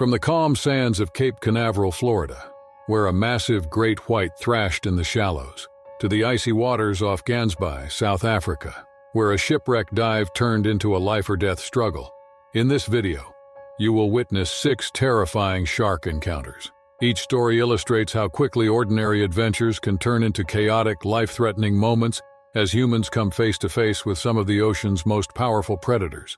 From the calm sands of Cape Canaveral, Florida, where a massive great white thrashed in the shallows, to the icy waters off Gansby, South Africa, where a shipwreck dive turned into a life-or-death struggle. In this video, you will witness 6 terrifying shark encounters. Each story illustrates how quickly ordinary adventures can turn into chaotic, life-threatening moments as humans come face to face with some of the ocean's most powerful predators.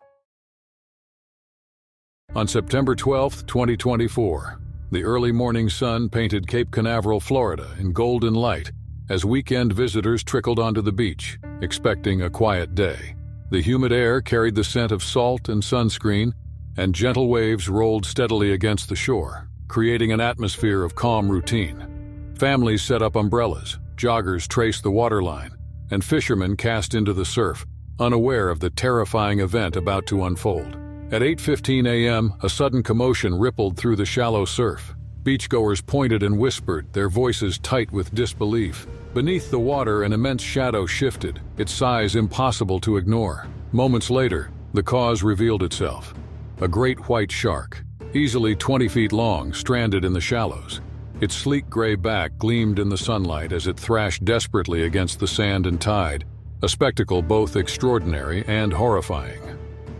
On September 12, 2024, the early morning sun painted Cape Canaveral, Florida in golden light as weekend visitors trickled onto the beach, expecting a quiet day. The humid air carried the scent of salt and sunscreen, and gentle waves rolled steadily against the shore, creating an atmosphere of calm routine. Families set up umbrellas, joggers traced the waterline, and fishermen cast into the surf, unaware of the terrifying event about to unfold. At 8:15 a.m., a sudden commotion rippled through the shallow surf. Beachgoers pointed and whispered, their voices tight with disbelief. Beneath the water, an immense shadow shifted, its size impossible to ignore. Moments later, the cause revealed itself. A great white shark, easily 20 feet long, stranded in the shallows. Its sleek gray back gleamed in the sunlight as it thrashed desperately against the sand and tide, a spectacle both extraordinary and horrifying.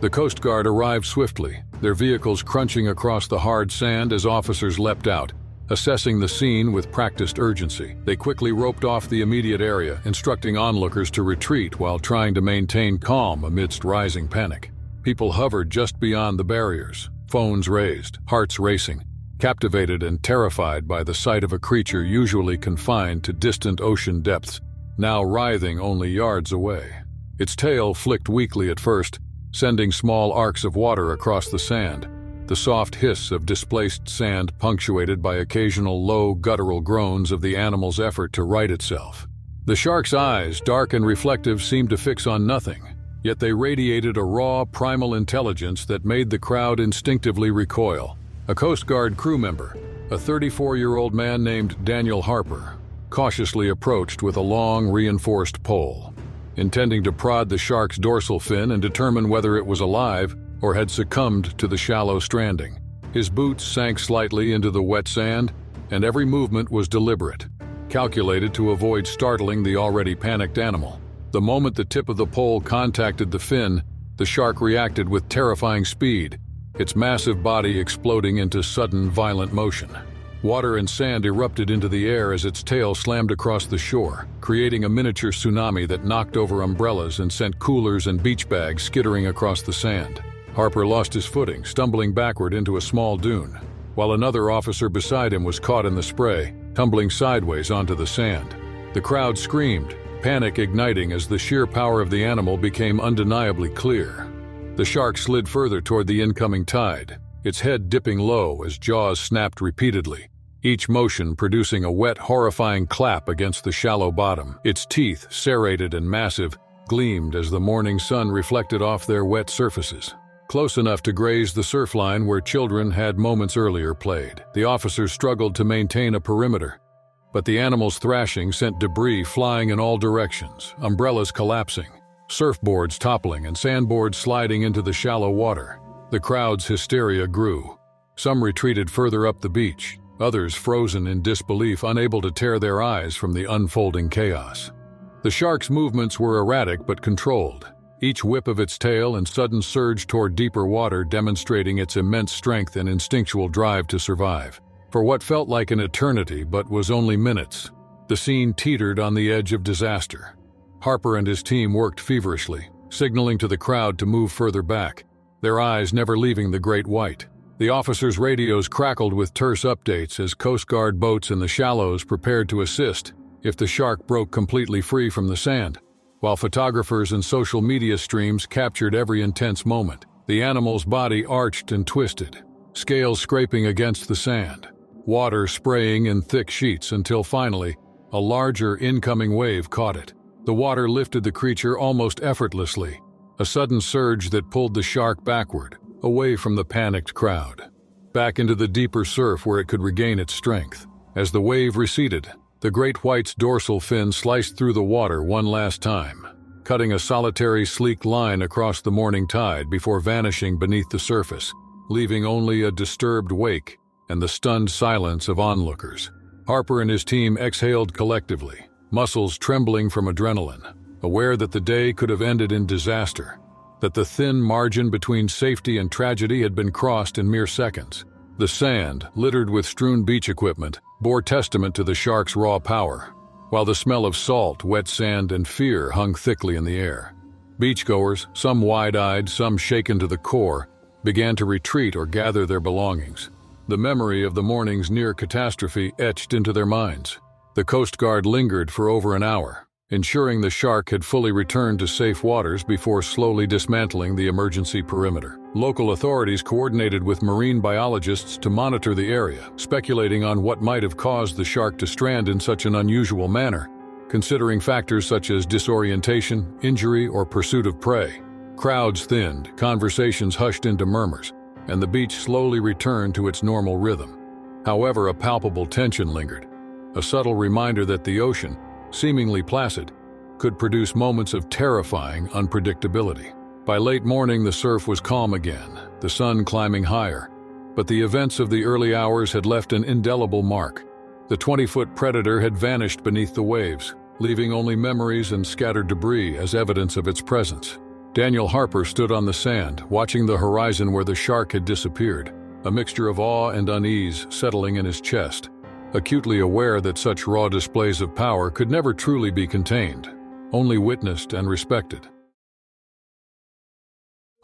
The Coast Guard arrived swiftly, their vehicles crunching across the hard sand as officers leapt out, assessing the scene with practiced urgency. They quickly roped off the immediate area, instructing onlookers to retreat while trying to maintain calm amidst rising panic. People hovered just beyond the barriers, phones raised, hearts racing, captivated and terrified by the sight of a creature usually confined to distant ocean depths, now writhing only yards away. Its tail flicked weakly at first, sending small arcs of water across the sand, the soft hiss of displaced sand punctuated by occasional low guttural groans of the animal's effort to right itself. The shark's eyes, dark and reflective, seemed to fix on nothing, yet they radiated a raw, primal intelligence that made the crowd instinctively recoil. A Coast Guard crew member, a 34-year-old man named Daniel Harper, cautiously approached with a long, reinforced pole, intending to prod the shark's dorsal fin and determine whether it was alive or had succumbed to the shallow stranding. His boots sank slightly into the wet sand, and every movement was deliberate, calculated to avoid startling the already panicked animal. The moment the tip of the pole contacted the fin, the shark reacted with terrifying speed, its massive body exploding into sudden, violent motion. Water and sand erupted into the air as its tail slammed across the shore, creating a miniature tsunami that knocked over umbrellas and sent coolers and beach bags skittering across the sand. Harper lost his footing, stumbling backward into a small dune, while another officer beside him was caught in the spray, tumbling sideways onto the sand. The crowd screamed, panic igniting as the sheer power of the animal became undeniably clear. The shark slid further toward the incoming tide, its head dipping low as jaws snapped repeatedly, each motion producing a wet, horrifying clap against the shallow bottom. Its teeth, serrated and massive, gleamed as the morning sun reflected off their wet surfaces, close enough to graze the surf line where children had moments earlier played. The officers struggled to maintain a perimeter, but the animal's thrashing sent debris flying in all directions, umbrellas collapsing, surfboards toppling, and sandboards sliding into the shallow water. The crowd's hysteria grew. Some retreated further up the beach, others frozen in disbelief, unable to tear their eyes from the unfolding chaos. The shark's movements were erratic but controlled, each whip of its tail and sudden surge toward deeper water demonstrating its immense strength and instinctual drive to survive. For what felt like an eternity but was only minutes, the scene teetered on the edge of disaster. Harper and his team worked feverishly, signaling to the crowd to move further back, their eyes never leaving the great white. The officers' radios crackled with terse updates as Coast Guard boats in the shallows prepared to assist if the shark broke completely free from the sand, while photographers and social media streams captured every intense moment. The animal's body arched and twisted, scales scraping against the sand, water spraying in thick sheets until finally, a larger incoming wave caught it. The water lifted the creature almost effortlessly, a sudden surge that pulled the shark backward, away from the panicked crowd, back into the deeper surf where it could regain its strength. As the wave receded, the great white's dorsal fin sliced through the water one last time, cutting a solitary sleek line across the morning tide before vanishing beneath the surface. leaving only a disturbed wake and the stunned silence of onlookers. Harper and his team exhaled collectively, muscles trembling from adrenaline, aware that the day could have ended in disaster, that the thin margin between safety and tragedy had been crossed in mere seconds. The sand, littered with strewn beach equipment, bore testament to the shark's raw power, while the smell of salt, wet sand, and fear hung thickly in the air. Beachgoers, some wide-eyed, some shaken to the core, began to retreat or gather their belongings. The memory of the morning's near catastrophe etched into their minds. The Coast Guard lingered for over an hour, ensuring the shark had fully returned to safe waters before slowly dismantling the emergency perimeter. Local authorities coordinated with marine biologists to monitor the area, speculating on what might have caused the shark to strand in such an unusual manner, considering factors such as disorientation, injury, or pursuit of prey. Crowds thinned, conversations hushed into murmurs, and the beach slowly returned to its normal rhythm. However, a palpable tension lingered, a subtle reminder that the ocean, seemingly placid, could produce moments of terrifying unpredictability. By late morning, the surf was calm again, the sun climbing higher, but the events of the early hours had left an indelible mark. The 20-foot predator had vanished beneath the waves, leaving only memories and scattered debris as evidence of its presence. Daniel Harper stood on the sand, watching the horizon where the shark had disappeared, a mixture of awe and unease settling in his chest, acutely aware that such raw displays of power could never truly be contained, only witnessed and respected.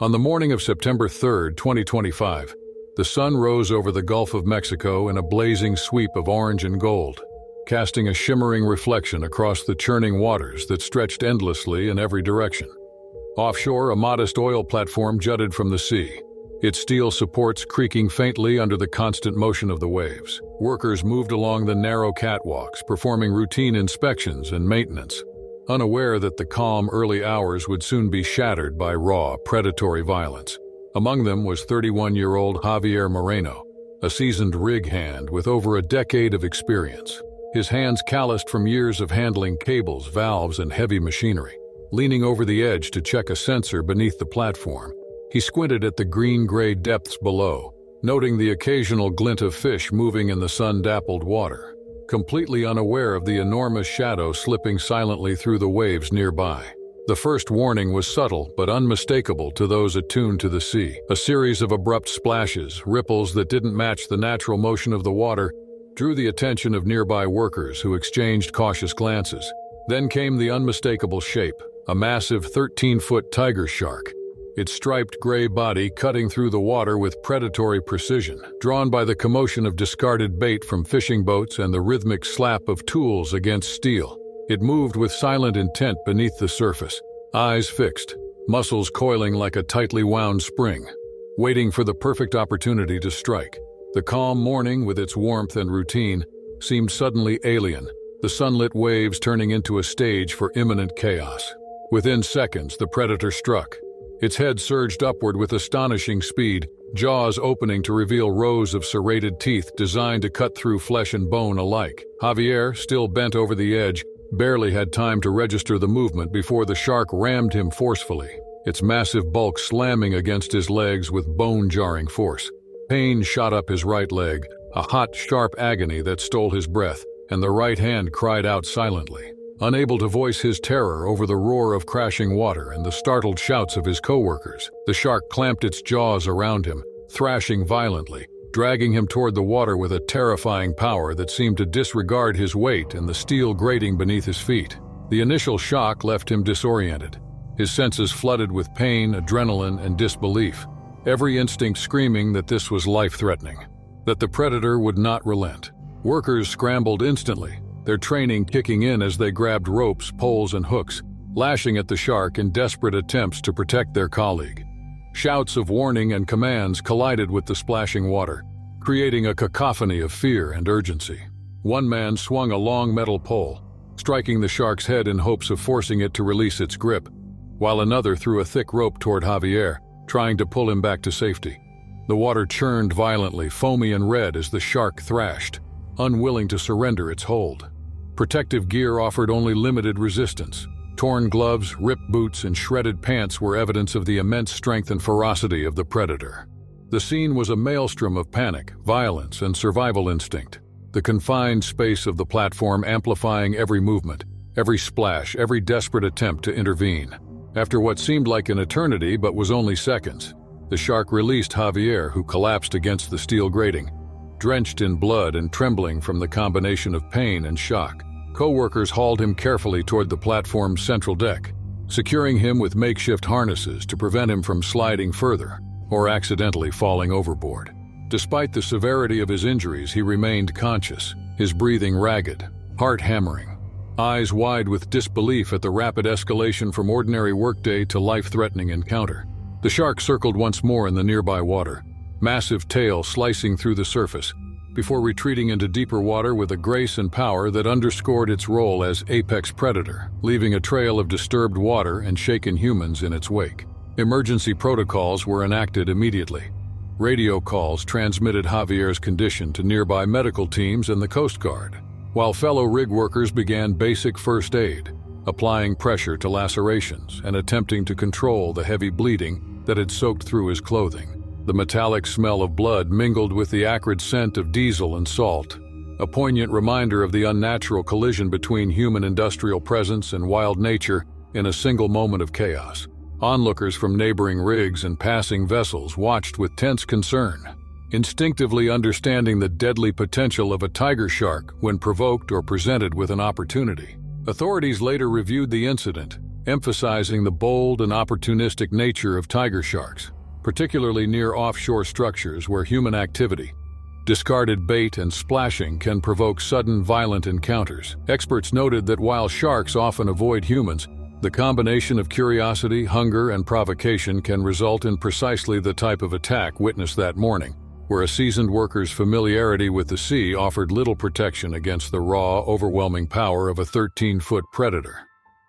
On the morning of September 3, 2025, the sun rose over the Gulf of Mexico in a blazing sweep of orange and gold, casting a shimmering reflection across the churning waters that stretched endlessly in every direction. Offshore, a modest oil platform jutted from the sea, its steel supports creaking faintly under the constant motion of the waves. Workers moved along the narrow catwalks, performing routine inspections and maintenance, unaware that the calm early hours would soon be shattered by raw, predatory violence. Among them was 31-year-old Javier Moreno, a seasoned rig hand with over a decade of experience, his hands calloused from years of handling cables, valves, and heavy machinery. Leaning over the edge to check a sensor beneath the platform, he squinted at the green-gray depths below, noting the occasional glint of fish moving in the sun-dappled water, completely unaware of the enormous shadow slipping silently through the waves nearby. The first warning was subtle but unmistakable to those attuned to the sea. A series of abrupt splashes, ripples that didn't match the natural motion of the water, drew the attention of nearby workers who exchanged cautious glances. Then came the unmistakable shape, a massive 13-foot tiger shark, its striped gray body cutting through the water with predatory precision, drawn by the commotion of discarded bait from fishing boats and the rhythmic slap of tools against steel. It moved with silent intent beneath the surface, eyes fixed, muscles coiling like a tightly wound spring, waiting for the perfect opportunity to strike. The calm morning, with its warmth and routine, seemed suddenly alien, the sunlit waves turning into a stage for imminent chaos. Within seconds, the predator struck. Its head surged upward with astonishing speed, jaws opening to reveal rows of serrated teeth designed to cut through flesh and bone alike. Javier, still bent over the edge, barely had time to register the movement before the shark rammed him forcefully, its massive bulk slamming against his legs with bone-jarring force. Pain shot up his right leg, a hot, sharp agony that stole his breath, and the right hand cried out silently. Unable to voice his terror over the roar of crashing water and the startled shouts of his coworkers, the shark clamped its jaws around him, thrashing violently, dragging him toward the water with a terrifying power that seemed to disregard his weight and the steel grating beneath his feet. The initial shock left him disoriented, his senses flooded with pain, adrenaline, and disbelief, every instinct screaming that this was life-threatening, that the predator would not relent. Workers scrambled instantly, their training kicking in as they grabbed ropes, poles, and hooks, lashing at the shark in desperate attempts to protect their colleague. Shouts of warning and commands collided with the splashing water, creating a cacophony of fear and urgency. One man swung a long metal pole, striking the shark's head in hopes of forcing it to release its grip, while another threw a thick rope toward Javier, trying to pull him back to safety. The water churned violently, foamy and red as the shark thrashed, unwilling to surrender its hold. Protective gear offered only limited resistance. Torn gloves, ripped boots, and shredded pants were evidence of the immense strength and ferocity of the predator. The scene was a maelstrom of panic, violence, and survival instinct, the confined space of the platform amplifying every movement, every splash, every desperate attempt to intervene. After what seemed like an eternity but was only seconds, the shark released Javier, who collapsed against the steel grating, drenched in blood and trembling from the combination of pain and shock. Co-workers hauled him carefully toward the platform's central deck, securing him with makeshift harnesses to prevent him from sliding further or accidentally falling overboard. Despite the severity of his injuries, he remained conscious, his breathing ragged, heart hammering, eyes wide with disbelief at the rapid escalation from ordinary workday to life-threatening encounter. The shark circled once more in the nearby water, massive tail slicing through the surface, before retreating into deeper water with a grace and power that underscored its role as apex predator, leaving a trail of disturbed water and shaken humans in its wake. Emergency protocols were enacted immediately. Radio calls transmitted Javier's condition to nearby medical teams and the Coast Guard, while fellow rig workers began basic first aid, applying pressure to lacerations and attempting to control the heavy bleeding that had soaked through his clothing. The metallic smell of blood mingled with the acrid scent of diesel and salt, a poignant reminder of the unnatural collision between human industrial presence and wild nature in a single moment of chaos. Onlookers from neighboring rigs and passing vessels watched with tense concern, instinctively understanding the deadly potential of a tiger shark when provoked or presented with an opportunity. Authorities later reviewed the incident, emphasizing the bold and opportunistic nature of tiger sharks, particularly near offshore structures where human activity, discarded bait, and splashing can provoke sudden violent encounters. Experts noted that while sharks often avoid humans, the combination of curiosity, hunger, and provocation can result in precisely the type of attack witnessed that morning, where a seasoned worker's familiarity with the sea offered little protection against the raw, overwhelming power of a 13-foot predator.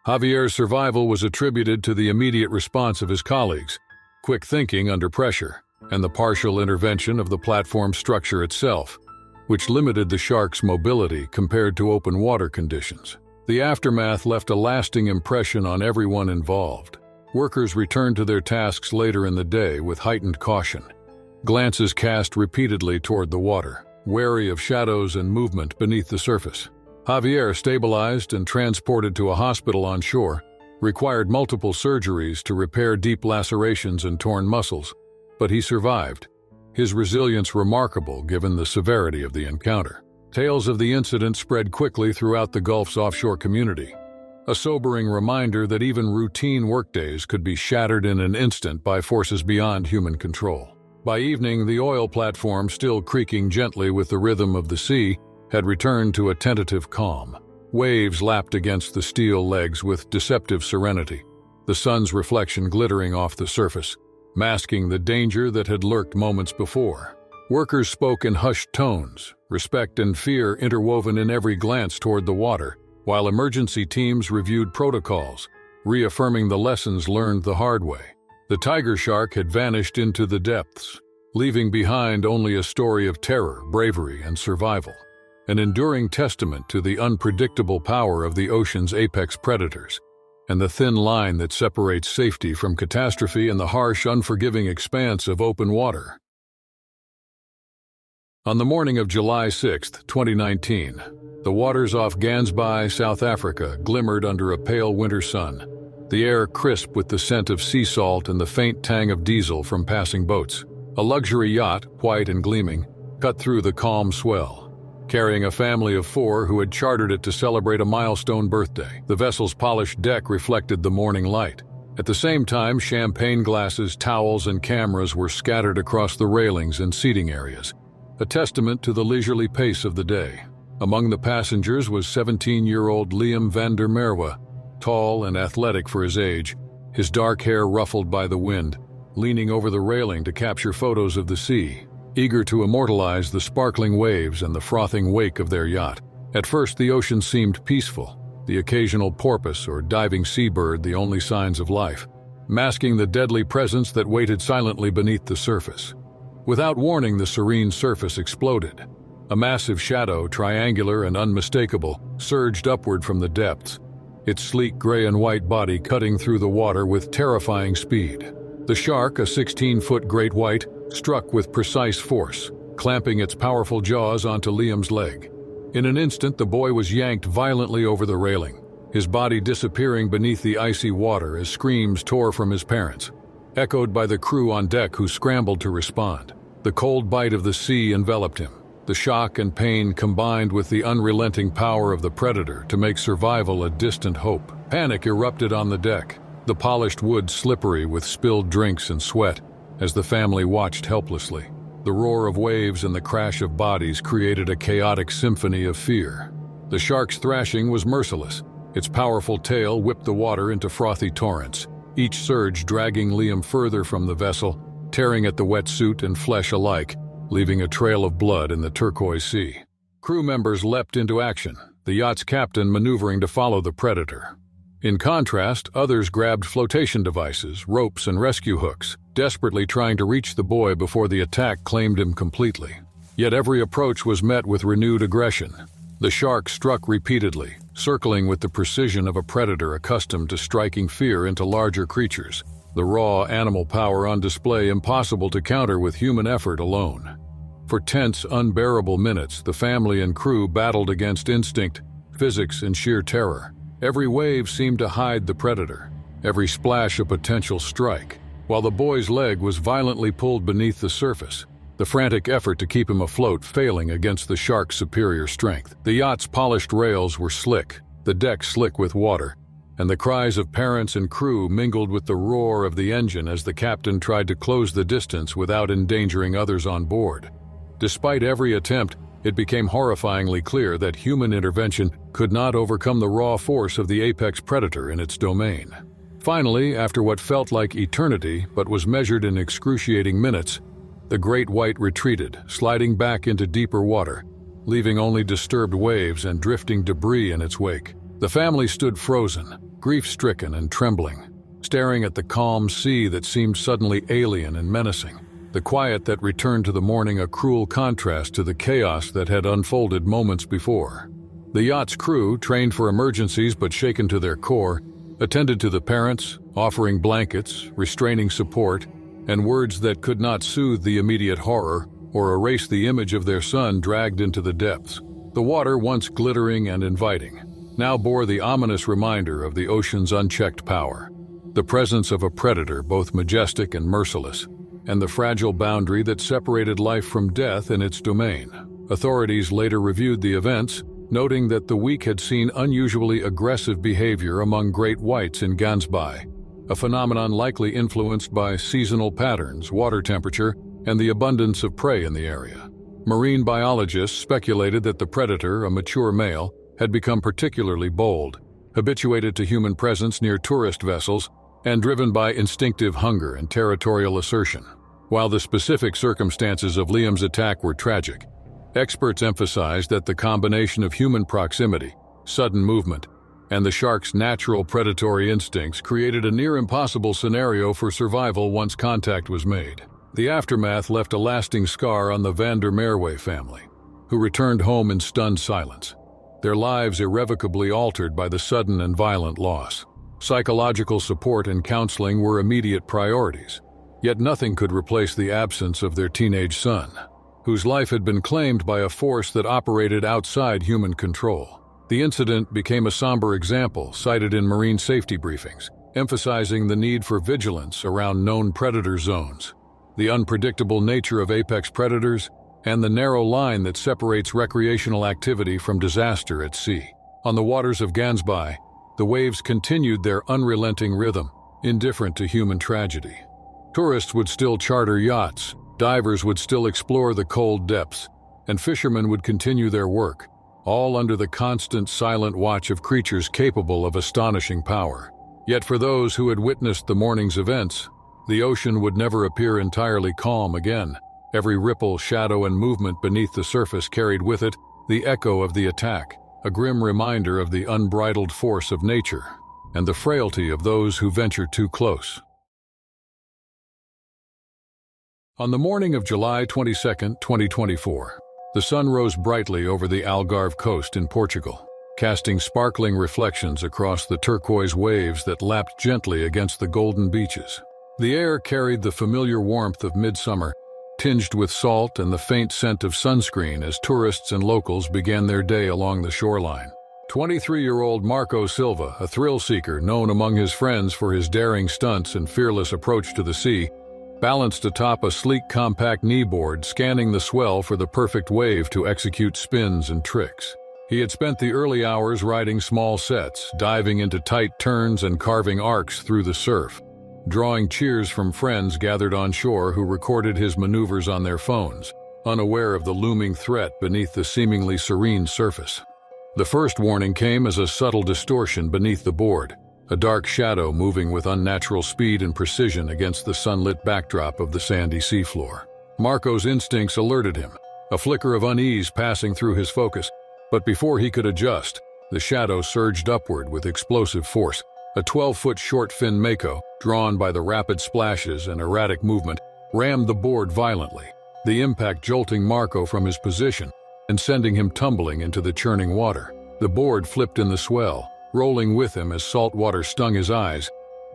Javier's survival was attributed to the immediate response of his colleagues, quick thinking under pressure, and the partial intervention of the platform structure itself, which limited the shark's mobility compared to open water conditions. The aftermath left a lasting impression on everyone involved. Workers returned to their tasks later in the day with heightened caution, glances cast repeatedly toward the water, wary of shadows and movement beneath the surface. Javier, stabilized and transported to a hospital on shore, required multiple surgeries to repair deep lacerations and torn muscles, but he survived, his resilience remarkable given the severity of the encounter. Tales of the incident spread quickly throughout the Gulf's offshore community, a sobering reminder that even routine workdays could be shattered in an instant by forces beyond human control. By evening, the oil platform, still creaking gently with the rhythm of the sea, had returned to a tentative calm. Waves lapped against the steel legs with deceptive serenity, the sun's reflection glittering off the surface, masking the danger that had lurked moments before. Workers spoke in hushed tones, respect and fear interwoven in every glance toward the water, while emergency teams reviewed protocols, reaffirming the lessons learned the hard way. The tiger shark had vanished into the depths, leaving behind only a story of terror, bravery, and survival, an enduring testament to the unpredictable power of the ocean's apex predators, and the thin line that separates safety from catastrophe in the harsh, unforgiving expanse of open water. On the morning of July 6, 2019, the waters off Gansby, South Africa, glimmered under a pale winter sun, the air crisp with the scent of sea salt and the faint tang of diesel from passing boats. A luxury yacht, white and gleaming, cut through the calm swell, carrying a family of 4 who had chartered it to celebrate a milestone birthday. The vessel's polished deck reflected the morning light. At the same time, champagne glasses, towels, and cameras were scattered across the railings and seating areas, a testament to the leisurely pace of the day. Among the passengers was 17-year-old Liam van der Merwe, tall and athletic for his age, his dark hair ruffled by the wind, leaning over the railing to capture photos of the sea, eager to immortalize the sparkling waves and the frothing wake of their yacht. At first, the ocean seemed peaceful, the occasional porpoise or diving seabird the only signs of life, masking the deadly presence that waited silently beneath the surface. Without warning, the serene surface exploded. A massive shadow, triangular and unmistakable, surged upward from the depths, its sleek gray and white body cutting through the water with terrifying speed. The shark, a 16-foot great white, struck with precise force, clamping its powerful jaws onto Liam's leg. In an instant, the boy was yanked violently over the railing, his body disappearing beneath the icy water as screams tore from his parents, echoed by the crew on deck who scrambled to respond. The cold bite of the sea enveloped him, the shock and pain combined with the unrelenting power of the predator to make survival a distant hope. Panic erupted on the deck, the polished wood slippery with spilled drinks and sweat, as the family watched helplessly. The roar of waves and the crash of bodies created a chaotic symphony of fear. The shark's thrashing was merciless. Its powerful tail whipped the water into frothy torrents, each surge dragging Liam further from the vessel, tearing at the wet suit and flesh alike, leaving a trail of blood in the turquoise sea. Crew members leapt into action, the yacht's captain maneuvering to follow the predator. In contrast, others grabbed flotation devices, ropes, and rescue hooks, desperately trying to reach the boy before the attack claimed him completely. Yet every approach was met with renewed aggression. The shark struck repeatedly, circling with the precision of a predator accustomed to striking fear into larger creatures, the raw animal power on display impossible to counter with human effort alone. For tense, unbearable minutes, the family and crew battled against instinct, physics, and sheer terror. Every wave seemed to hide the predator, every splash a potential strike, while the boy's leg was violently pulled beneath the surface, the frantic effort to keep him afloat failing against the shark's superior strength. The yacht's polished rails were slick, the deck slick with water, and the cries of parents and crew mingled with the roar of the engine as the captain tried to close the distance without endangering others on board. Despite every attempt, it became horrifyingly clear that human intervention could not overcome the raw force of the apex predator in its domain. Finally, after what felt like eternity but was measured in excruciating minutes, the great white retreated, sliding back into deeper water, leaving only disturbed waves and drifting debris in its wake. The family stood frozen, grief-stricken and trembling, staring at the calm sea that seemed suddenly alien and menacing. The quiet that returned to the morning a cruel contrast to the chaos that had unfolded moments before. The yacht's crew, trained for emergencies but shaken to their core, attended to the parents, offering blankets, restraining support, and words that could not soothe the immediate horror or erase the image of their son dragged into the depths. The water, once glittering and inviting, now bore the ominous reminder of the ocean's unchecked power, the presence of a predator both majestic and merciless, and the fragile boundary that separated life from death in its domain. Authorities later reviewed the events, noting that the week had seen unusually aggressive behavior among great whites in Gansbai, a phenomenon likely influenced by seasonal patterns, water temperature, and the abundance of prey in the area. Marine biologists speculated that the predator, a mature male, had become particularly bold, habituated to human presence near tourist vessels, and driven by instinctive hunger and territorial assertion. While the specific circumstances of Liam's attack were tragic, experts emphasized that the combination of human proximity, sudden movement, and the shark's natural predatory instincts created a near-impossible scenario for survival once contact was made. The aftermath left a lasting scar on the Van der Merwe family, who returned home in stunned silence, their lives irrevocably altered by the sudden and violent loss. Psychological support and counseling were immediate priorities, yet nothing could replace the absence of their teenage son, whose life had been claimed by a force that operated outside human control. The incident became a somber example cited in marine safety briefings, emphasizing the need for vigilance around known predator zones, the unpredictable nature of apex predators, and the narrow line that separates recreational activity from disaster at sea. On the waters of Gansbai, the waves continued their unrelenting rhythm, indifferent to human tragedy. Tourists would still charter yachts, divers would still explore the cold depths, and fishermen would continue their work, all under the constant silent watch of creatures capable of astonishing power. Yet for those who had witnessed the morning's events, the ocean would never appear entirely calm again. Every ripple, shadow, and movement beneath the surface carried with it the echo of the attack, a grim reminder of the unbridled force of nature and the frailty of those who venture too close. On the morning of July 22, 2024, the sun rose brightly over the Algarve coast in Portugal, casting sparkling reflections across the turquoise waves that lapped gently against the golden beaches. The air carried the familiar warmth of midsummer, tinged with salt and the faint scent of sunscreen as tourists and locals began their day along the shoreline. 23-year-old Marco Silva, a thrill-seeker known among his friends for his daring stunts and fearless approach to the sea, balanced atop a sleek compact kneeboard, scanning the swell for the perfect wave to execute spins and tricks. He had spent the early hours riding small sets, diving into tight turns and carving arcs through the surf, drawing cheers from friends gathered on shore who recorded his maneuvers on their phones, unaware of the looming threat beneath the seemingly serene surface. The first warning came as a subtle distortion beneath the board, a dark shadow moving with unnatural speed and precision against the sunlit backdrop of the sandy seafloor. Marco's instincts alerted him, a flicker of unease passing through his focus, but before he could adjust, the shadow surged upward with explosive force. A 12-foot short-fin mako, drawn by the rapid splashes and erratic movement, rammed the board violently, the impact jolting Marco from his position and sending him tumbling into the churning water. The board flipped in the swell, rolling with him as salt water stung his eyes,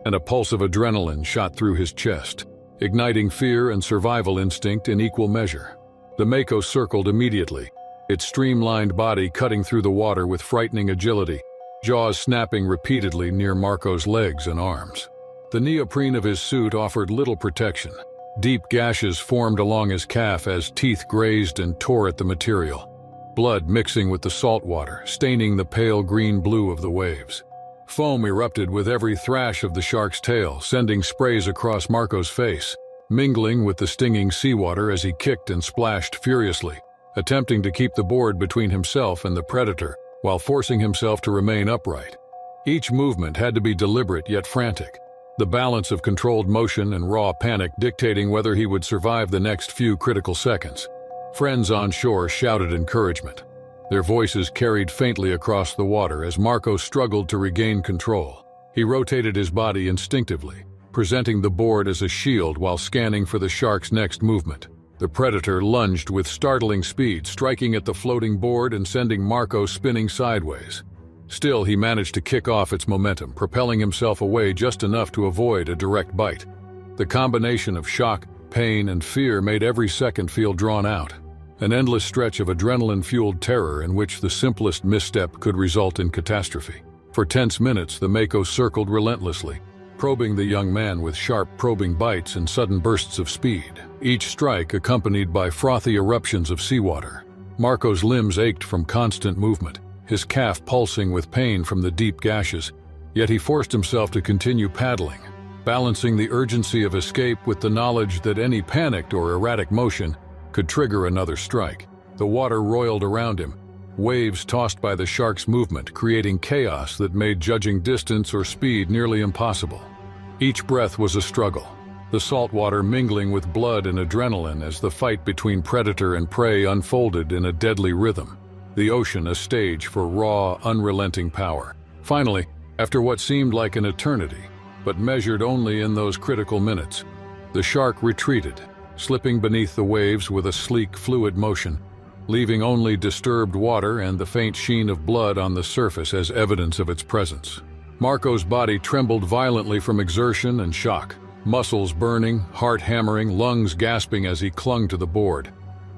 and a pulse of adrenaline shot through his chest, igniting fear and survival instinct in equal measure. The mako circled immediately, its streamlined body cutting through the water with frightening agility, jaws snapping repeatedly near Marco's legs and arms. The neoprene of his suit offered little protection. Deep gashes formed along his calf as teeth grazed and tore at the material, blood mixing with the salt water, staining the pale green-blue of the waves. Foam erupted with every thrash of the shark's tail, sending sprays across Marco's face, mingling with the stinging seawater as he kicked and splashed furiously, attempting to keep the board between himself and the predator while forcing himself to remain upright. Each movement had to be deliberate yet frantic, the balance of controlled motion and raw panic dictating whether he would survive the next few critical seconds. Friends on shore shouted encouragement. Their voices carried faintly across the water as Marco struggled to regain control. He rotated his body instinctively, presenting the board as a shield while scanning for the shark's next movement. The predator lunged with startling speed, striking at the floating board and sending Marco spinning sideways. Still, he managed to kick off its momentum, propelling himself away just enough to avoid a direct bite. The combination of shock, pain, and fear made every second feel drawn out, an endless stretch of adrenaline-fueled terror in which the simplest misstep could result in catastrophe. For tense minutes, the mako circled relentlessly, probing the young man with sharp, probing bites and sudden bursts of speed, each strike accompanied by frothy eruptions of seawater. Marco's limbs ached from constant movement, his calf pulsing with pain from the deep gashes, yet he forced himself to continue paddling, balancing the urgency of escape with the knowledge that any panicked or erratic motion could trigger another strike. The water roiled around him, waves tossed by the shark's movement, creating chaos that made judging distance or speed nearly impossible. Each breath was a struggle, the salt water mingling with blood and adrenaline as the fight between predator and prey unfolded in a deadly rhythm, the ocean a stage for raw, unrelenting power. Finally, after what seemed like an eternity, but measured only in those critical minutes, the shark retreated, slipping beneath the waves with a sleek, fluid motion, leaving only disturbed water and the faint sheen of blood on the surface as evidence of its presence. Marco's body trembled violently from exertion and shock, muscles burning, heart hammering, lungs gasping as he clung to the board.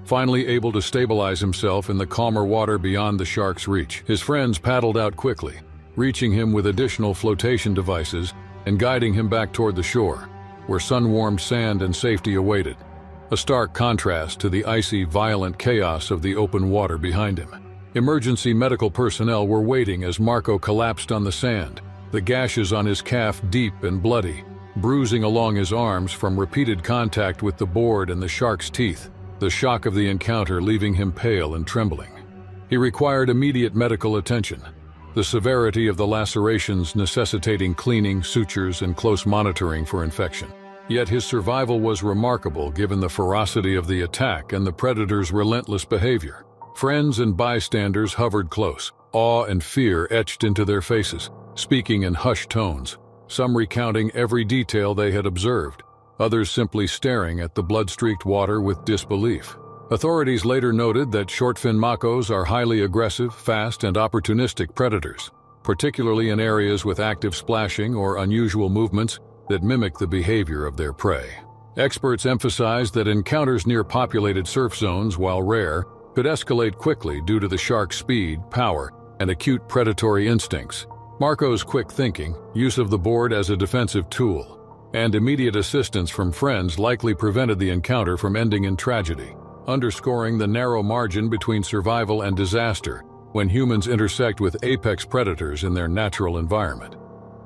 Finally able to stabilize himself in the calmer water beyond the shark's reach, his friends paddled out quickly, reaching him with additional flotation devices and guiding him back toward the shore, where sun-warmed sand and safety awaited, a stark contrast to the icy, violent chaos of the open water behind him. Emergency medical personnel were waiting as Marco collapsed on the sand, the gashes on his calf deep and bloody, bruising along his arms from repeated contact with the board and the shark's teeth, the shock of the encounter leaving him pale and trembling. He required immediate medical attention, the severity of the lacerations necessitating cleaning, sutures, and close monitoring for infection. Yet his survival was remarkable given the ferocity of the attack and the predator's relentless behavior. Friends and bystanders hovered close, awe and fear etched into their faces, speaking in hushed tones, some recounting every detail they had observed, others simply staring at the blood-streaked water with disbelief. Authorities later noted that shortfin makos are highly aggressive, fast, and opportunistic predators, particularly in areas with active splashing or unusual movements that mimic the behavior of their prey. Experts emphasized that encounters near populated surf zones, while rare, could escalate quickly due to the shark's speed, power, and acute predatory instincts. Marco's quick thinking, use of the board as a defensive tool, and immediate assistance from friends likely prevented the encounter from ending in tragedy, underscoring the narrow margin between survival and disaster when humans intersect with apex predators in their natural environment.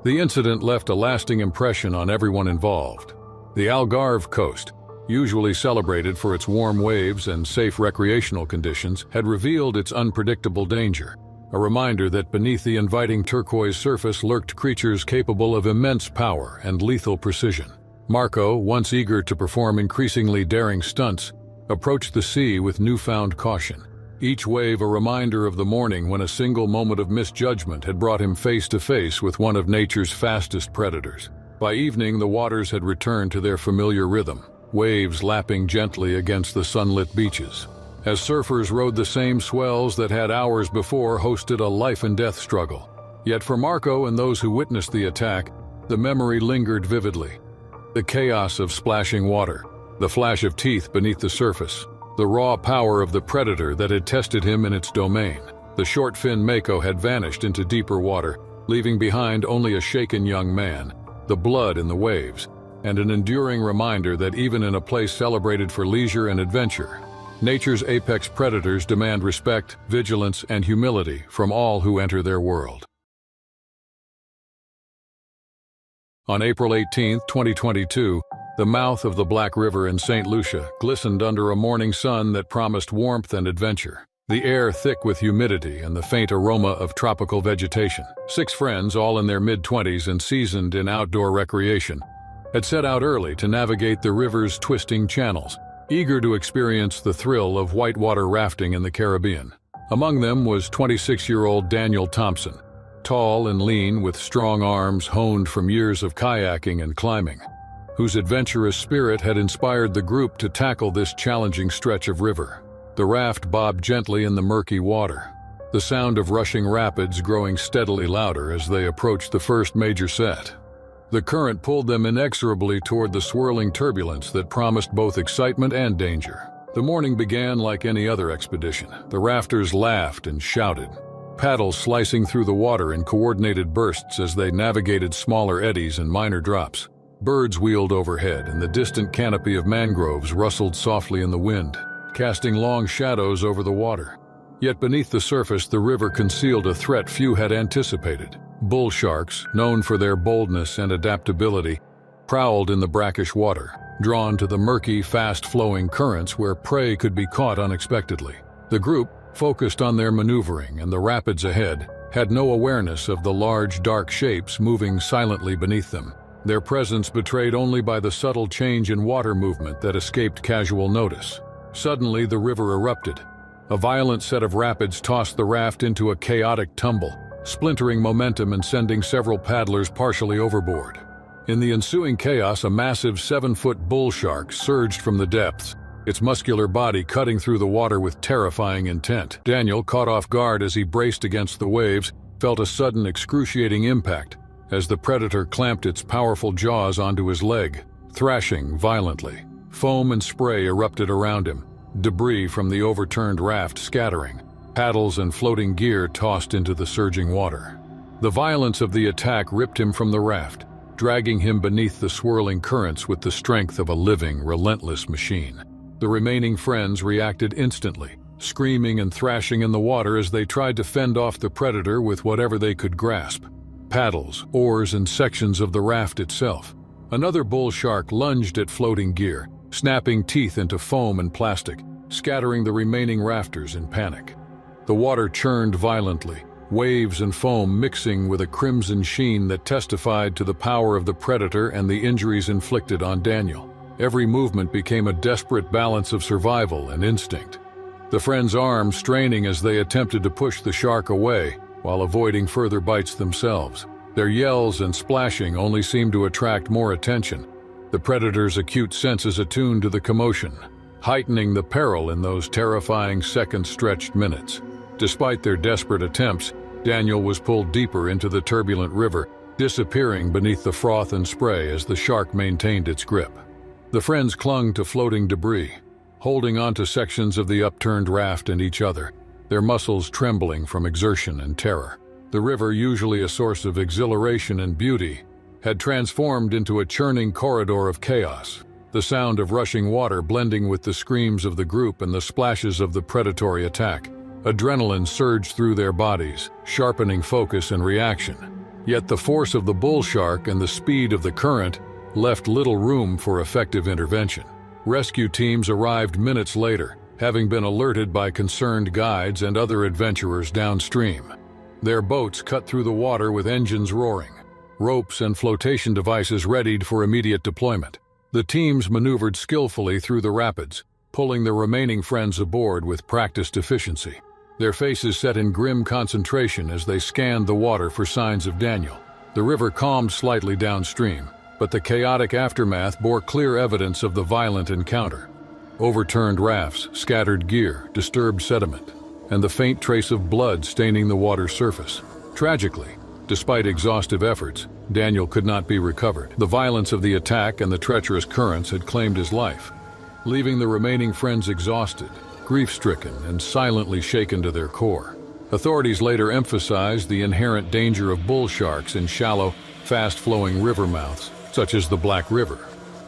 The incident left a lasting impression on everyone involved. The Algarve coast, usually celebrated for its warm waves and safe recreational conditions, had revealed its unpredictable danger, a reminder that beneath the inviting turquoise surface lurked creatures capable of immense power and lethal precision. Marco, once eager to perform increasingly daring stunts, approached the sea with newfound caution, each wave a reminder of the morning when a single moment of misjudgment had brought him face to face with one of nature's fastest predators. By evening, the waters had returned to their familiar rhythm, waves lapping gently against the sunlit beaches, as surfers rode the same swells that had hours before hosted a life-and-death struggle. Yet for Marco and those who witnessed the attack, the memory lingered vividly. The chaos of splashing water, the flash of teeth beneath the surface, the raw power of the predator that had tested him in its domain. The short-fin mako had vanished into deeper water, leaving behind only a shaken young man, the blood in the waves, and an enduring reminder that even in a place celebrated for leisure and adventure, nature's apex predators demand respect, vigilance, and humility from all who enter their world. On April 18, 2022, the mouth of the Black River in St. Lucia glistened under a morning sun that promised warmth and adventure, the air thick with humidity and the faint aroma of tropical vegetation. 6 friends, all in their mid-20s and seasoned in outdoor recreation, had set out early to navigate the river's twisting channels, eager to experience the thrill of whitewater rafting in the Caribbean. Among them was 26-year-old Daniel Thompson, tall and lean with strong arms honed from years of kayaking and climbing, whose adventurous spirit had inspired the group to tackle this challenging stretch of river. The raft bobbed gently in the murky water, the sound of rushing rapids growing steadily louder as they approached the first major set. The current pulled them inexorably toward the swirling turbulence that promised both excitement and danger. The morning began like any other expedition. The rafters laughed and shouted, paddles slicing through the water in coordinated bursts as they navigated smaller eddies and minor drops. Birds wheeled overhead, and the distant canopy of mangroves rustled softly in the wind, casting long shadows over the water. Yet beneath the surface, the river concealed a threat few had anticipated. Bull sharks, known for their boldness and adaptability, prowled in the brackish water, drawn to the murky, fast-flowing currents where prey could be caught unexpectedly. The group, focused on their maneuvering and the rapids ahead, had no awareness of the large, dark shapes moving silently beneath them, their presence betrayed only by the subtle change in water movement that escaped casual notice. Suddenly, the river erupted. A violent set of rapids tossed the raft into a chaotic tumble, splintering momentum and sending several paddlers partially overboard. In the ensuing chaos, a massive 7-foot bull shark surged from the depths, its muscular body cutting through the water with terrifying intent. Daniel, caught off guard as he braced against the waves, felt a sudden excruciating impact as the predator clamped its powerful jaws onto his leg, thrashing violently. Foam and spray erupted around him, debris from the overturned raft scattering, paddles and floating gear tossed into the surging water. The violence of the attack ripped him from the raft, dragging him beneath the swirling currents with the strength of a living, relentless machine. The remaining friends reacted instantly, screaming and thrashing in the water as they tried to fend off the predator with whatever they could grasp: paddles, oars, and sections of the raft itself. Another bull shark lunged at floating gear, snapping teeth into foam and plastic, scattering the remaining rafters in panic. The water churned violently, waves and foam mixing with a crimson sheen that testified to the power of the predator and the injuries inflicted on Daniel. Every movement became a desperate balance of survival and instinct, the friends' arms straining as they attempted to push the shark away while avoiding further bites themselves. Their yells and splashing only seemed to attract more attention, the predator's acute senses attuned to the commotion, heightening the peril in those terrifying second-stretched minutes. Despite their desperate attempts, Daniel was pulled deeper into the turbulent river, disappearing beneath the froth and spray as the shark maintained its grip. The friends clung to floating debris, holding onto sections of the upturned raft and each other, their muscles trembling from exertion and terror. The river, usually a source of exhilaration and beauty, had transformed into a churning corridor of chaos, the sound of rushing water blending with the screams of the group and the splashes of the predatory attack. Adrenaline surged through their bodies, sharpening focus and reaction. Yet the force of the bull shark and the speed of the current left little room for effective intervention. Rescue teams arrived minutes later, having been alerted by concerned guides and other adventurers downstream. Their boats cut through the water with engines roaring, ropes and flotation devices readied for immediate deployment. The teams maneuvered skillfully through the rapids, pulling their remaining friends aboard with practiced efficiency. Their faces set in grim concentration as they scanned the water for signs of Daniel. The river calmed slightly downstream, but the chaotic aftermath bore clear evidence of the violent encounter. Overturned rafts, scattered gear, disturbed sediment, and the faint trace of blood staining the water's surface. Tragically, despite exhaustive efforts, Daniel could not be recovered. The violence of the attack and the treacherous currents had claimed his life, leaving the remaining friends exhausted, grief-stricken, and silently shaken to their core. Authorities later emphasized the inherent danger of bull sharks in shallow, fast-flowing river mouths, such as the Black River,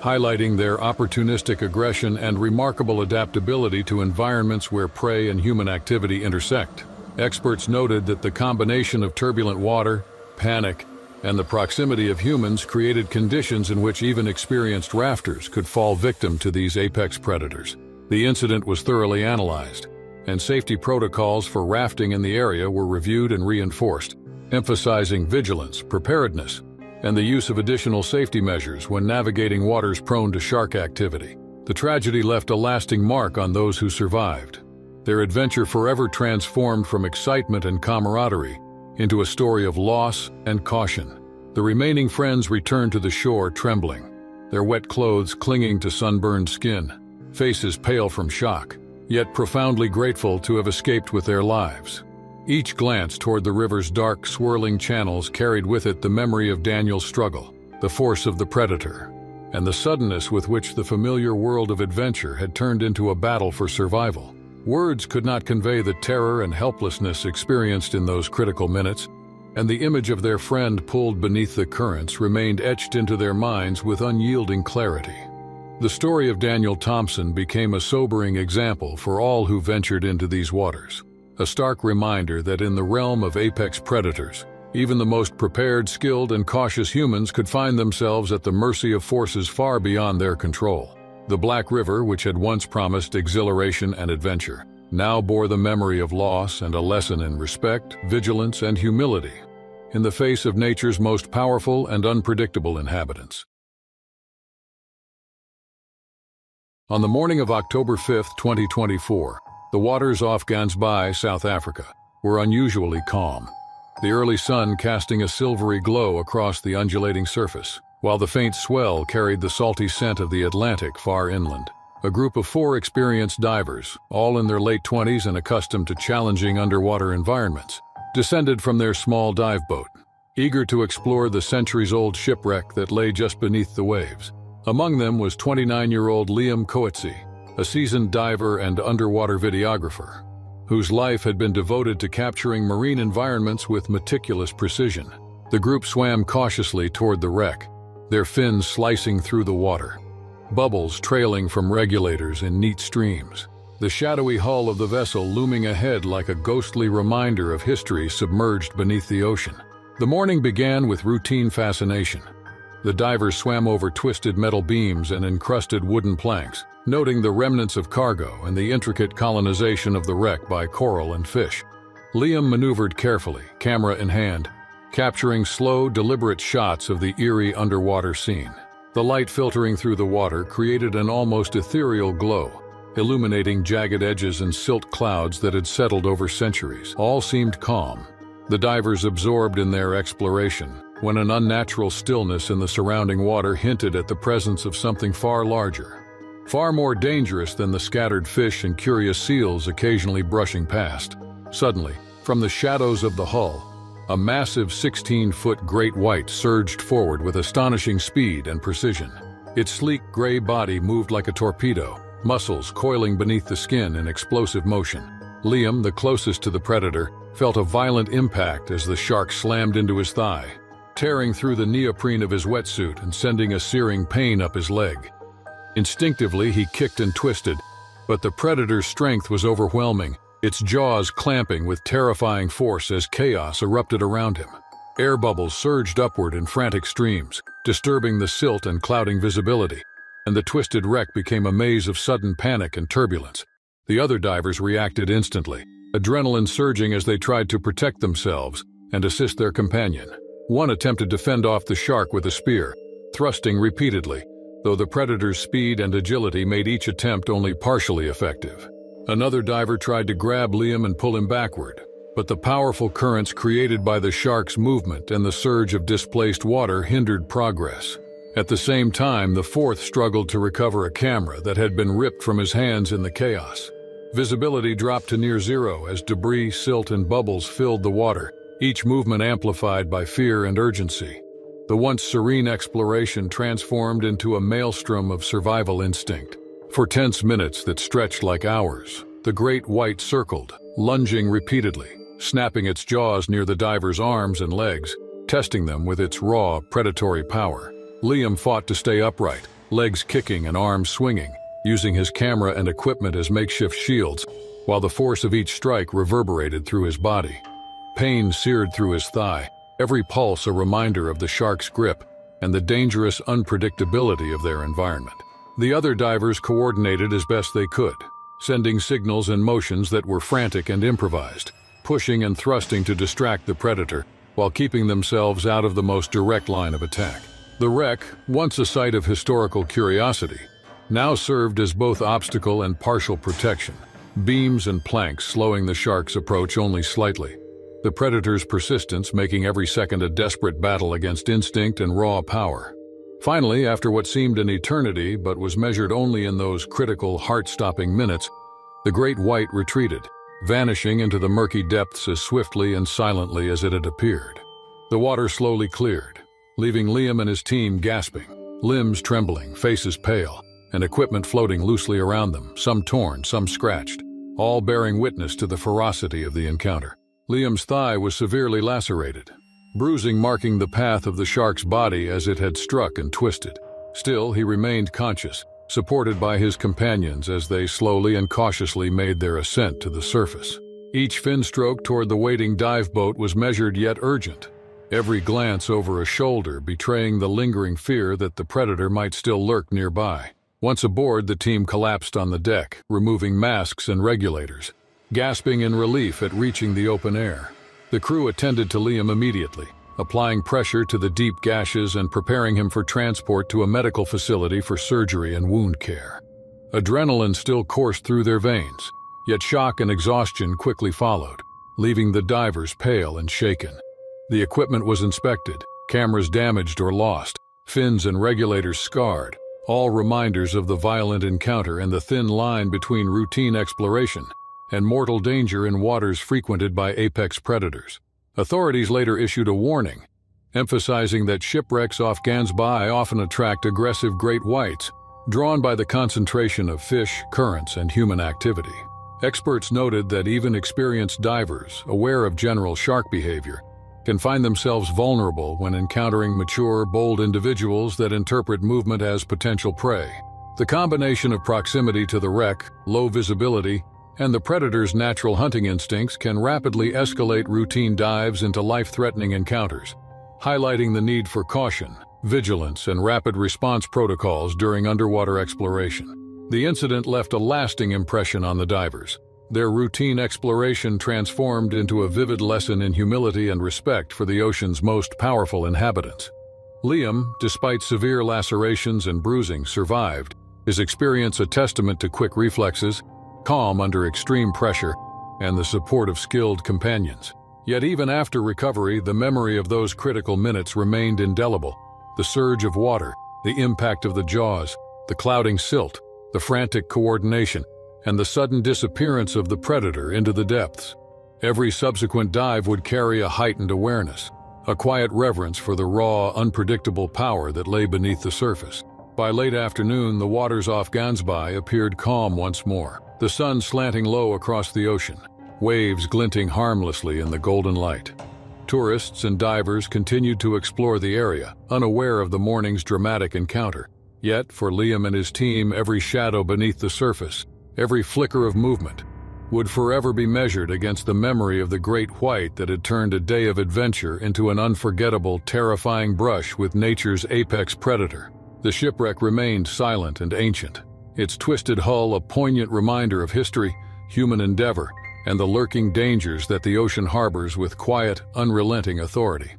highlighting their opportunistic aggression and remarkable adaptability to environments where prey and human activity intersect. Experts noted that the combination of turbulent water, panic, and the proximity of humans created conditions in which even experienced rafters could fall victim to these apex predators. The incident was thoroughly analyzed, and safety protocols for rafting in the area were reviewed and reinforced, emphasizing vigilance, preparedness, and the use of additional safety measures when navigating waters prone to shark activity. The tragedy left a lasting mark on those who survived, their adventure forever transformed from excitement and camaraderie into a story of loss and caution. The remaining friends returned to the shore trembling, their wet clothes clinging to sunburned skin, faces pale from shock, yet profoundly grateful to have escaped with their lives. Each glance toward the river's dark, swirling channels carried with it the memory of Daniel's struggle, the force of the predator, and the suddenness with which the familiar world of adventure had turned into a battle for survival. Words could not convey the terror and helplessness experienced in those critical minutes, and the image of their friend pulled beneath the currents remained etched into their minds with unyielding clarity. The story of Daniel Thompson became a sobering example for all who ventured into these waters. A stark reminder that in the realm of apex predators, even the most prepared, skilled, and cautious humans could find themselves at the mercy of forces far beyond their control. The Black River, which had once promised exhilaration and adventure, now bore the memory of loss and a lesson in respect, vigilance, and humility in the face of nature's most powerful and unpredictable inhabitants. On the morning of October 5, 2024, the waters off Gansbaai, South Africa, were unusually calm, the early sun casting a silvery glow across the undulating surface, while the faint swell carried the salty scent of the Atlantic far inland. A group of 4 experienced divers, all in their late 20s and accustomed to challenging underwater environments, descended from their small dive boat, eager to explore the centuries-old shipwreck that lay just beneath the waves. Among them was 29-year-old Liam Coetzee, a seasoned diver and underwater videographer, whose life had been devoted to capturing marine environments with meticulous precision. The group swam cautiously toward the wreck, their fins slicing through the water, bubbles trailing from regulators in neat streams, the shadowy hull of the vessel looming ahead like a ghostly reminder of history submerged beneath the ocean. The morning began with routine fascination. The divers swam over twisted metal beams and encrusted wooden planks, noting the remnants of cargo and the intricate colonization of the wreck by coral and fish. Liam maneuvered carefully, camera in hand, capturing slow, deliberate shots of the eerie underwater scene. The light filtering through the water created an almost ethereal glow, illuminating jagged edges and silt clouds that had settled over centuries. All seemed calm, the divers absorbed in their exploration, when an unnatural stillness in the surrounding water hinted at the presence of something far larger, far more dangerous than the scattered fish and curious seals occasionally brushing past. Suddenly, from the shadows of the hull, a massive 16-foot great white surged forward with astonishing speed and precision. Its sleek gray body moved like a torpedo, muscles coiling beneath the skin in explosive motion. Liam, the closest to the predator, felt a violent impact as the shark slammed into his thigh, tearing through the neoprene of his wetsuit and sending a searing pain up his leg. Instinctively, he kicked and twisted, but the predator's strength was overwhelming, its jaws clamping with terrifying force as chaos erupted around him. Air bubbles surged upward in frantic streams, disturbing the silt and clouding visibility, and the twisted wreck became a maze of sudden panic and turbulence. The other divers reacted instantly, adrenaline surging as they tried to protect themselves and assist their companion. One attempted to fend off the shark with a spear, thrusting repeatedly, though the predator's speed and agility made each attempt only partially effective. Another diver tried to grab Liam and pull him backward, but the powerful currents created by the shark's movement and the surge of displaced water hindered progress. At the same time, the fourth struggled to recover a camera that had been ripped from his hands in the chaos. Visibility dropped to near zero as debris, silt, and bubbles filled the water, each movement amplified by fear and urgency. The once serene exploration transformed into a maelstrom of survival instinct. For tense minutes that stretched like hours, the great white circled, lunging repeatedly, snapping its jaws near the diver's arms and legs, testing them with its raw, predatory power. Liam fought to stay upright, legs kicking and arms swinging, using his camera and equipment as makeshift shields, while the force of each strike reverberated through his body. Pain seared through his thigh, every pulse a reminder of the shark's grip and the dangerous unpredictability of their environment. The other divers coordinated as best they could, sending signals and motions that were frantic and improvised, pushing and thrusting to distract the predator while keeping themselves out of the most direct line of attack. The wreck, once a site of historical curiosity, now served as both obstacle and partial protection, beams and planks slowing the shark's approach only slightly, the predator's persistence making every second a desperate battle against instinct and raw power. Finally, after what seemed an eternity but was measured only in those critical, heart-stopping minutes, the great white retreated, vanishing into the murky depths as swiftly and silently as it had appeared. The water slowly cleared, leaving Liam and his team gasping, limbs trembling, faces pale, and equipment floating loosely around them, some torn, some scratched, all bearing witness to the ferocity of the encounter. Liam's thigh was severely lacerated, bruising marking the path of the shark's body as it had struck and twisted. Still, he remained conscious, supported by his companions as they slowly and cautiously made their ascent to the surface. Each fin stroke toward the waiting dive boat was measured yet urgent, every glance over a shoulder betraying the lingering fear that the predator might still lurk nearby. Once aboard, the team collapsed on the deck, removing masks and regulators, gasping in relief at reaching the open air. The crew attended to Liam immediately, applying pressure to the deep gashes and preparing him for transport to a medical facility for surgery and wound care. Adrenaline still coursed through their veins, yet shock and exhaustion quickly followed, leaving the divers pale and shaken. The equipment was inspected, cameras damaged or lost, fins and regulators scarred, all reminders of the violent encounter and the thin line between routine exploration and mortal danger in waters frequented by apex predators. Authorities later issued a warning, emphasizing that shipwrecks off Gansbai often attract aggressive great whites, drawn by the concentration of fish, currents, and human activity. Experts noted that even experienced divers, aware of general shark behavior, can find themselves vulnerable when encountering mature, bold individuals that interpret movement as potential prey. The combination of proximity to the wreck, low visibility, and the predator's natural hunting instincts can rapidly escalate routine dives into life-threatening encounters, highlighting the need for caution, vigilance, and rapid response protocols during underwater exploration. The incident left a lasting impression on the divers, their routine exploration transformed into a vivid lesson in humility and respect for the ocean's most powerful inhabitants. Liam, despite severe lacerations and bruising, survived, his experience a testament to quick reflexes, calm under extreme pressure, and the support of skilled companions. Yet even after recovery, the memory of those critical minutes remained indelible. The surge of water, the impact of the jaws, the clouding silt, the frantic coordination, and the sudden disappearance of the predator into the depths. Every subsequent dive would carry a heightened awareness, a quiet reverence for the raw, unpredictable power that lay beneath the surface. By late afternoon, the waters off Gansbai appeared calm once more, the sun slanting low across the ocean, waves glinting harmlessly in the golden light. Tourists and divers continued to explore the area, unaware of the morning's dramatic encounter. Yet, for Liam and his team, every shadow beneath the surface, every flicker of movement, would forever be measured against the memory of the great white that had turned a day of adventure into an unforgettable, terrifying brush with nature's apex predator. The shipwreck remained silent and ancient, its twisted hull a poignant reminder of history, human endeavor, and the lurking dangers that the ocean harbors with quiet, unrelenting authority.